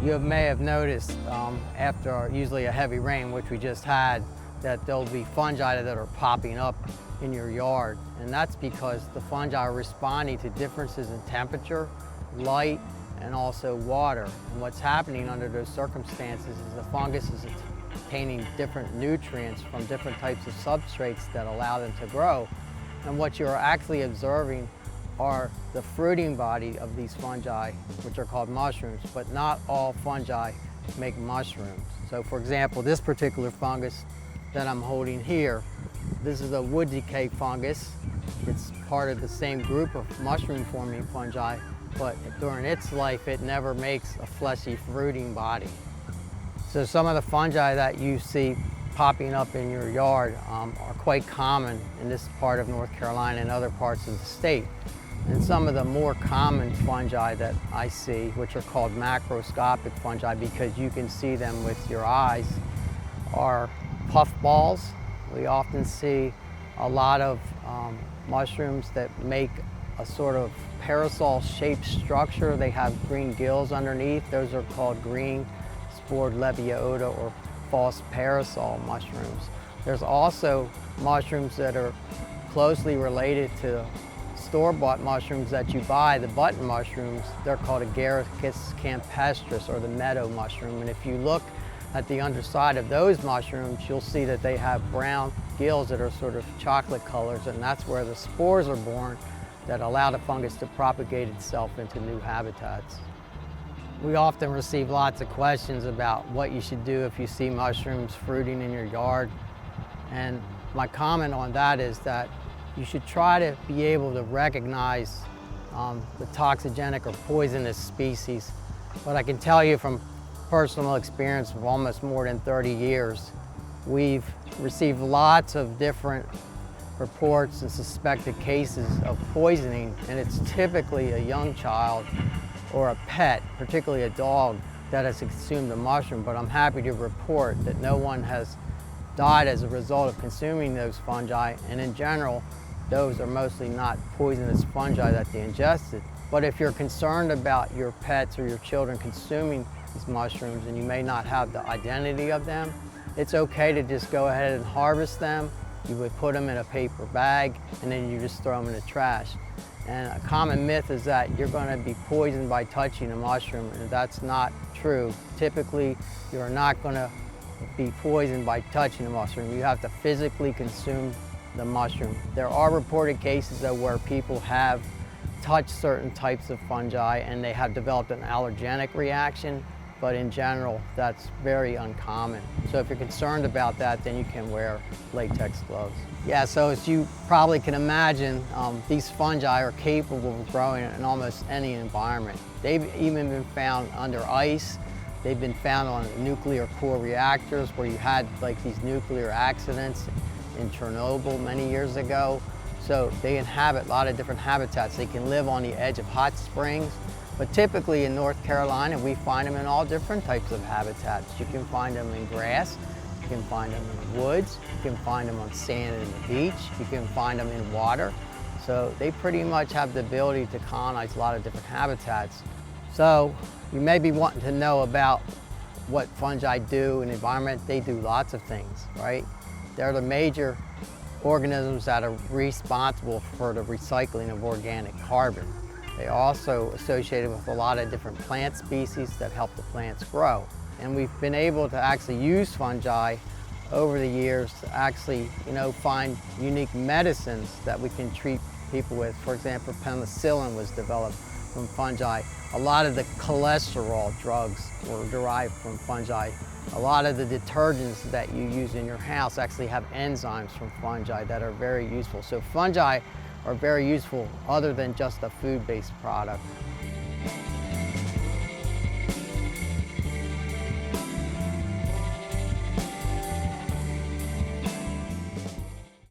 You may have noticed after usually a heavy rain, which we just had, that there'll be fungi that are popping up in your yard. And that's because the fungi are responding to differences in temperature, light, and also water. And what's happening under those circumstances is the fungus is obtaining different nutrients from different types of substrates that allow them to grow. And what you're actually observing are the fruiting body of these fungi, which are called mushrooms, but not all fungi make mushrooms. So for example, this particular fungus that I'm holding here, this is a wood decay fungus. It's part of the same group of mushroom-forming fungi, but during its life, it never makes a fleshy fruiting body. So some of the fungi that you see popping up in your yard are quite common in this part of North Carolina and other parts of the state. And some of the more common fungi that I see, which are called macroscopic fungi because you can see them with your eyes, are puffballs. We often see a lot of mushrooms that make a sort of parasol-shaped structure. They have green gills underneath. Those are called green spored Lebiota or false parasol mushrooms. There's also mushrooms that are closely related to store-bought mushrooms that you buy, the button mushrooms. They're called Agaricus campestris, or the meadow mushroom. And if you look at the underside of those mushrooms, you'll see that they have brown gills that are sort of chocolate colors, and that's where the spores are born that allow the fungus to propagate itself into new habitats. We often receive lots of questions about what you should do if you see mushrooms fruiting in your yard. And my comment on that is that you should try to be able to recognize the toxigenic or poisonous species. But I can tell you from personal experience of almost more than 30 years, we've received lots of different reports and suspected cases of poisoning, and it's typically a young child or a pet, particularly a dog, that has consumed the mushroom. But I'm happy to report that no one has died as a result of consuming those fungi, and in general, those are mostly not poisonous fungi that they ingested. But if you're concerned about your pets or your children consuming these mushrooms and you may not have the identity of them, it's okay to just go ahead and harvest them. You would put them in a paper bag and then you just throw them in the trash. And a common myth is that you're going to be poisoned by touching a mushroom, and that's not true. Typically, you're not going to be poisoned by touching a mushroom. You have to physically consume the mushroom. There are reported cases though where people have touched certain types of fungi and they have developed an allergenic reaction, but in general that's very uncommon. So if you're concerned about that, then you can wear latex gloves. Yeah, so as you probably can imagine, these fungi are capable of growing in almost any environment. They've even been found under ice. They've been found on nuclear core reactors where you had like these nuclear accidents in Chernobyl many years ago. So they inhabit a lot of different habitats. They can live on the edge of hot springs, but typically in North Carolina, we find them in all different types of habitats. You can find them in grass, you can find them in woods, you can find them on sand and the beach, you can find them in water. So they pretty much have the ability to colonize a lot of different habitats. So you may be wanting to know about what fungi do in the environment. They do lots of things, right? They're the major organisms that are responsible for the recycling of organic carbon. They are also associated with a lot of different plant species that help the plants grow. And we've been able to actually use fungi over the years to actually, find unique medicines that we can treat people with. For example, penicillin was developed from fungi. A lot of the cholesterol drugs were derived from fungi. A lot of the detergents that you use in your house actually have enzymes from fungi that are very useful. So fungi are very useful other than just a food-based product.